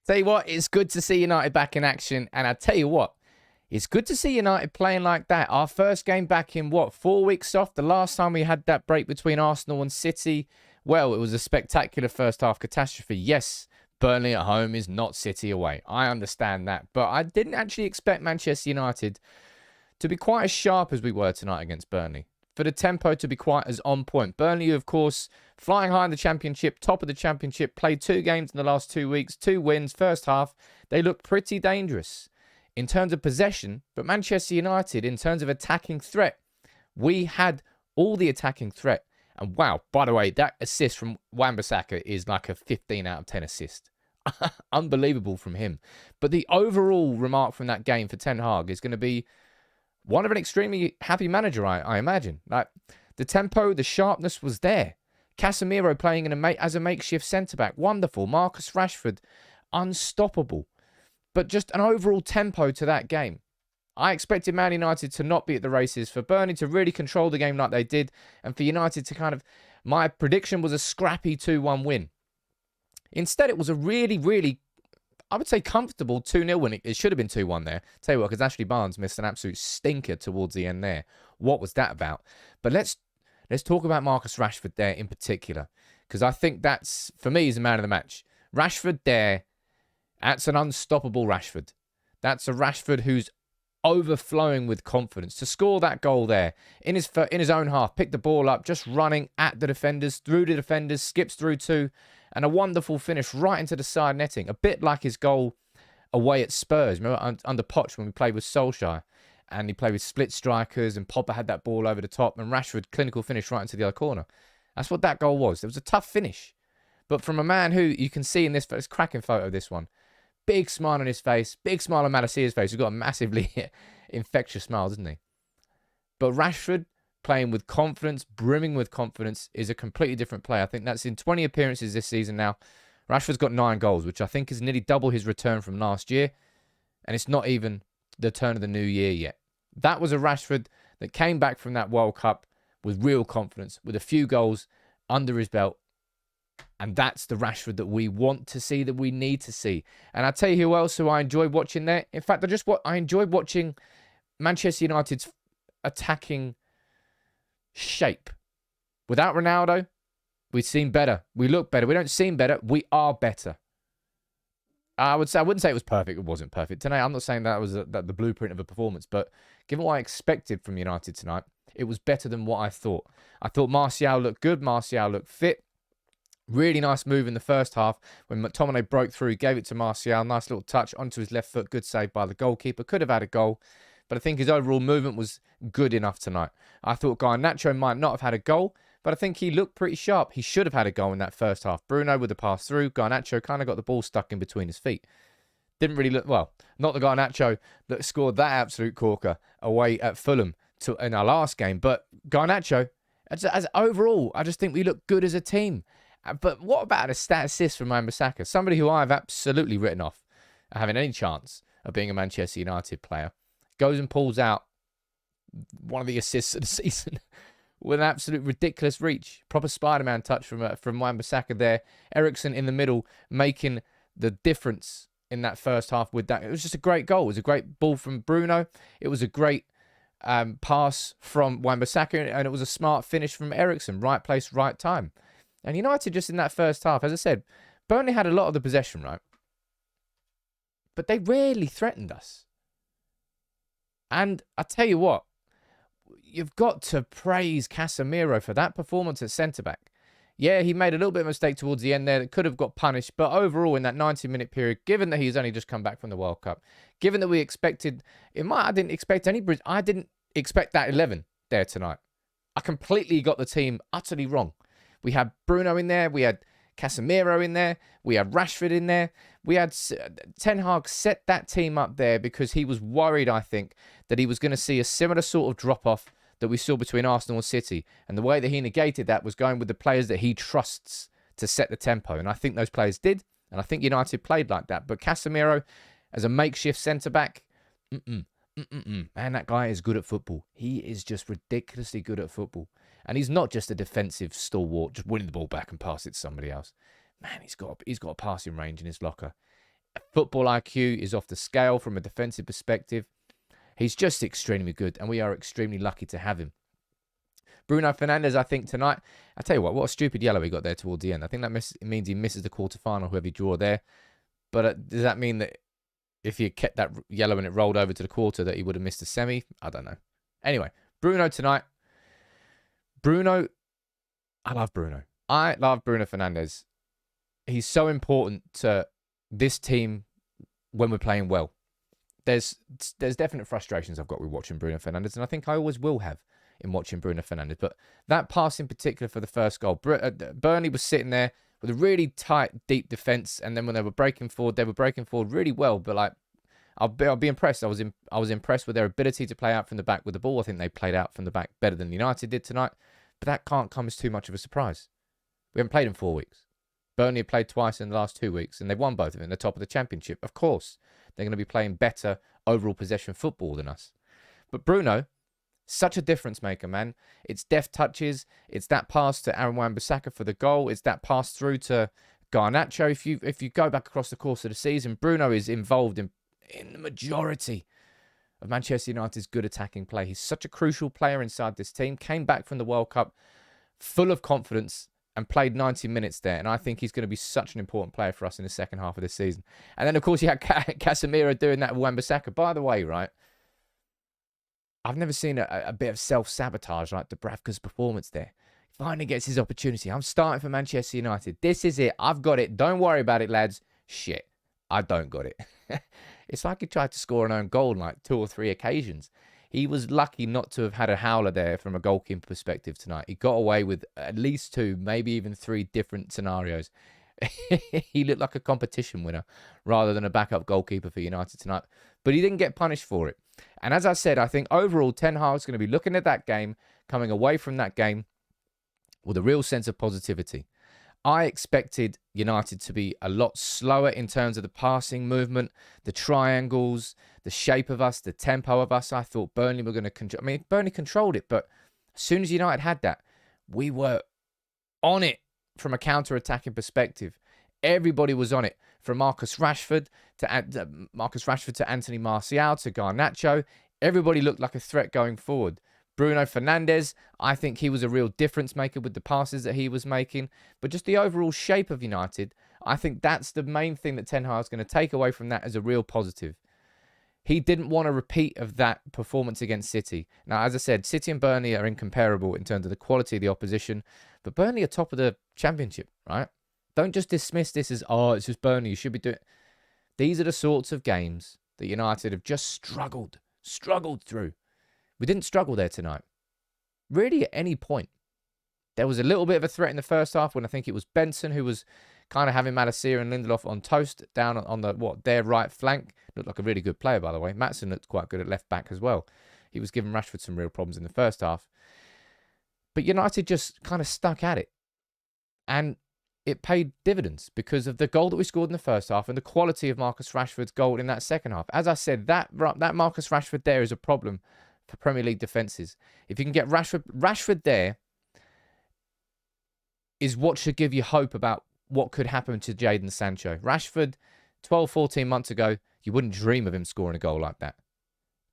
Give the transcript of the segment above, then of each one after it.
Tell you what, it's good to see United back in action. And I tell you what, it's good to see United playing like that. Our first game back in, 4 weeks off? The last time we had that break between Arsenal and City, well, it was a spectacular first half catastrophe. Yes, Burnley at home is not City away. I understand that. But I didn't actually expect Manchester United to be quite as sharp as we were tonight against Burnley. For the tempo to be quite as on point. Burnley, of course, flying high in the Championship, top of the Championship, played 2 games in the last 2 weeks, 2 wins, first half. They look pretty dangerous in terms of possession, but Manchester United, in terms of attacking threat, we had all the attacking threat. And wow, by the way, that assist from Wan-Bissaka is like a 15 out of 10 assist. Unbelievable from him. But the overall remark from that game for Ten Hag is going to be one of an extremely happy manager, I imagine. Like, the tempo, the sharpness was there. Casemiro playing as a makeshift centre-back, wonderful. Marcus Rashford, unstoppable. But just an overall tempo to that game. I expected Man United to not be at the races, for Burnley to really control the game like they did, and for United to my prediction was a scrappy 2-1 win. Instead, it was a really, really, I would say, comfortable 2-0 win. It should have been 2-1 there. Tell you what, because Ashley Barnes missed an absolute stinker towards the end there. What was that about? But let's talk about Marcus Rashford there in particular, because I think that's, for me, he's the man of the match. Rashford there, that's an unstoppable Rashford. That's a Rashford who's overflowing with confidence to score that goal there in his own half. Pick the ball up, just running at the defenders, through the defenders, skips through 2, and a wonderful finish right into the side netting. A bit like his goal away at Spurs. Remember under Poch when we played with Solskjaer and he played with split strikers and Pogba had that ball over the top and Rashford clinical finish right into the other corner. That's what that goal was. It was a tough finish. But from a man who you can see in this cracking photo of this one, big smile on his face, big smile on Malacia's face. He's got a massively infectious smile, doesn't he? But Rashford, playing with confidence, brimming with confidence, is a completely different player. I think that's in 20 appearances this season now. Rashford's got 9 goals, which I think is nearly double his return from last year. And it's not even the turn of the new year yet. That was a Rashford that came back from that World Cup with real confidence, with a few goals under his belt. And that's the Rashford that we want to see, that we need to see. And I tell you who else who I enjoyed watching there. In fact, I enjoyed watching Manchester United's attacking shape. Without Ronaldo, we seem better. We look better. We don't seem better. We are better. I wouldn't say it was perfect. It wasn't perfect tonight. I'm not saying that was the blueprint of a performance, but given what I expected from United tonight, it was better than what I thought. I thought Martial looked good. Martial looked fit. Really nice move in the first half when McTominay broke through, gave it to Martial. Nice little touch onto his left foot. Good save by the goalkeeper. Could have had a goal, but I think his overall movement was good enough tonight. I thought Garnacho might not have had a goal, but I think he looked pretty sharp. He should have had a goal in that first half. Bruno with the pass through. Garnacho kind of got the ball stuck in between his feet. Didn't really look, well, not the Garnacho that scored that absolute corker away at Fulham in our last game, but Garnacho, as overall, I just think we look good as a team. But what about a stat assist from Wan-Bissaka? Somebody who I've absolutely written off having any chance of being a Manchester United player. Goes and pulls out one of the assists of the season with an absolute ridiculous reach. Proper Spider-Man touch from Wan-Bissaka there. Eriksen in the middle making the difference in that first half with that. It was just a great goal. It was a great ball from Bruno. It was a great pass from Wan-Bissaka, and it was a smart finish from Eriksen. Right place, right time. And United just in that first half, as I said, Burnley had a lot of the possession, right? But they rarely threatened us. And I tell you what, you've got to praise Casemiro for that performance at centre-back. Yeah, he made a little bit of a mistake towards the end there that could have got punished. But overall, in that 90-minute period, given that he's only just come back from the World Cup, given that we expected, I didn't expect that 11 there tonight. I completely got the team utterly wrong. We had Bruno in there. We had Casemiro in there. We had Rashford in there. We had Ten Hag set that team up there because he was worried, I think, that he was going to see a similar sort of drop-off that we saw between Arsenal and City. And the way that he negated that was going with the players that he trusts to set the tempo. And I think those players did. And I think United played like that. But Casemiro, as a makeshift centre-back, man, that guy is good at football. He is just ridiculously good at football. And he's not just a defensive stalwart, just winning the ball back and pass it to somebody else. Man, he's got a passing range in his locker. football IQ is off the scale from a defensive perspective. He's just extremely good, and we are extremely lucky to have him. Bruno Fernandes, I think tonight, I tell you what a stupid yellow he got there towards the end. I think that means he misses the quarterfinal, whoever he draw there. But does that mean that if he had kept that yellow and it rolled over to the quarter, that he would have missed the semi? I don't know. Anyway, Bruno tonight. Bruno, I love Bruno. I love Bruno Fernandes. He's so important to this team when we're playing well. There's definite frustrations I've got with watching Bruno Fernandes, and I think I always will have in watching Bruno Fernandes. But that pass in particular for the first goal, Burnley was sitting there with a really tight, deep defence, and then when they were breaking forward really well. But like, I'll be impressed. I was impressed with their ability to play out from the back with the ball. I think they played out from the back better than United did tonight. But that can't come as too much of a surprise. We haven't played in 4 weeks. Burnley have played twice in the last 2 weeks, and they've won both of them in the top of the championship. Of course, they're going to be playing better overall possession football than us. But Bruno, such a difference maker, man. It's deft touches. It's that pass to Aaron Wan-Bissaka for the goal. It's that pass through to Garnacho. If you go back across the course of the season, Bruno is involved in the majority of Manchester United's good attacking play. He's such a crucial player inside this team. Came back from the World Cup full of confidence and played 90 minutes there. And I think he's going to be such an important player for us in the second half of this season. And then, of course, you had Casemiro doing that with Wan-Bissaka. By the way, right, I've never seen a bit of self-sabotage like Dubravka's performance there. Finally gets his opportunity. I'm starting for Manchester United. This is it. I've got it. Don't worry about it, lads. Shit, I don't got it. It's like he tried to score an own goal on like 2 or 3 occasions. He was lucky not to have had a howler there from a goalkeeper perspective tonight. He got away with at least 2, maybe even 3 different scenarios. He looked like a competition winner rather than a backup goalkeeper for United tonight. But he didn't get punished for it. And as I said, I think overall Ten Hag's going to be looking at that game, coming away from that game with a real sense of positivity. I expected United to be a lot slower in terms of the passing movement, the triangles, the shape of us, the tempo of us. I thought Burnley were going to control. I mean, Burnley controlled it, but as soon as United had that, we were on it from a counter-attacking perspective. Everybody was on it, from Marcus Rashford to Anthony Martial to Garnacho. Everybody looked like a threat going forward. Bruno Fernandes, I think he was a real difference maker with the passes that he was making. But just the overall shape of United, I think that's the main thing that Ten Hag is going to take away from that as a real positive. He didn't want a repeat of that performance against City. Now, as I said, City and Burnley are incomparable in terms of the quality of the opposition. But Burnley are top of the championship, right? Don't just dismiss this as, oh, it's just Burnley, you should be doing... These are the sorts of games that United have just struggled through. We didn't struggle there tonight. Really, at any point. There was a little bit of a threat in the first half when I think it was Benson who was kind of having Malacia and Lindelof on toast down on their right flank. Looked like a really good player, by the way. Maatsen looked quite good at left back as well. He was giving Rashford some real problems in the first half. But United just kind of stuck at it. And it paid dividends because of the goal that we scored in the first half and the quality of Marcus Rashford's goal in that second half. As I said, that Marcus Rashford there is a problem for Premier League defences. If you can get Rashford there is what should give you hope about what could happen to Jadon Sancho. Rashford, 12, 14 months ago, you wouldn't dream of him scoring a goal like that.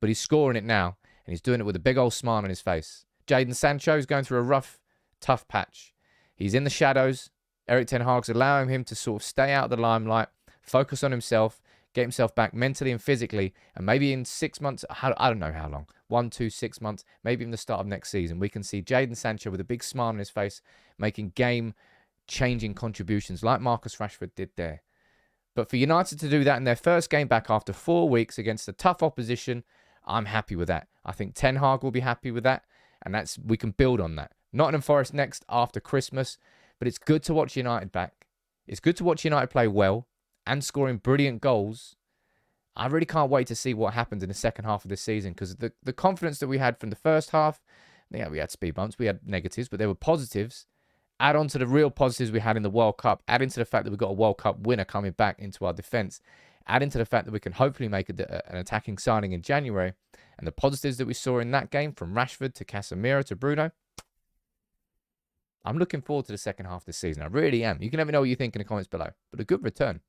But he's scoring it now, and he's doing it with a big old smile on his face. Jadon Sancho is going through a rough, tough patch. He's in the shadows. Erik Ten Hag's allowing him to sort of stay out of the limelight, focus on himself, get himself back mentally and physically, and maybe in 6 months, I don't know how long, 1, 2, 6 months, maybe even the start of next season, we can see Jadon Sancho with a big smile on his face, making game-changing contributions like Marcus Rashford did there. But for United to do that in their first game back after 4 weeks against a tough opposition, I'm happy with that. I think Ten Hag will be happy with that, and we can build on that. Nottingham Forest next after Christmas, but it's good to watch United back. It's good to watch United play well and scoring brilliant goals. I really can't wait to see what happens in the second half of this season because the confidence that we had from the first half, yeah, we had speed bumps, we had negatives, but there were positives. Add on to the real positives we had in the World Cup. Add into the fact that we've got a World Cup winner coming back into our defence. Add into the fact that we can hopefully make an attacking signing in January. And the positives that we saw in that game, from Rashford to Casemiro to Bruno, I'm looking forward to the second half of this season. I really am. You can let me know what you think in the comments below. But a good return.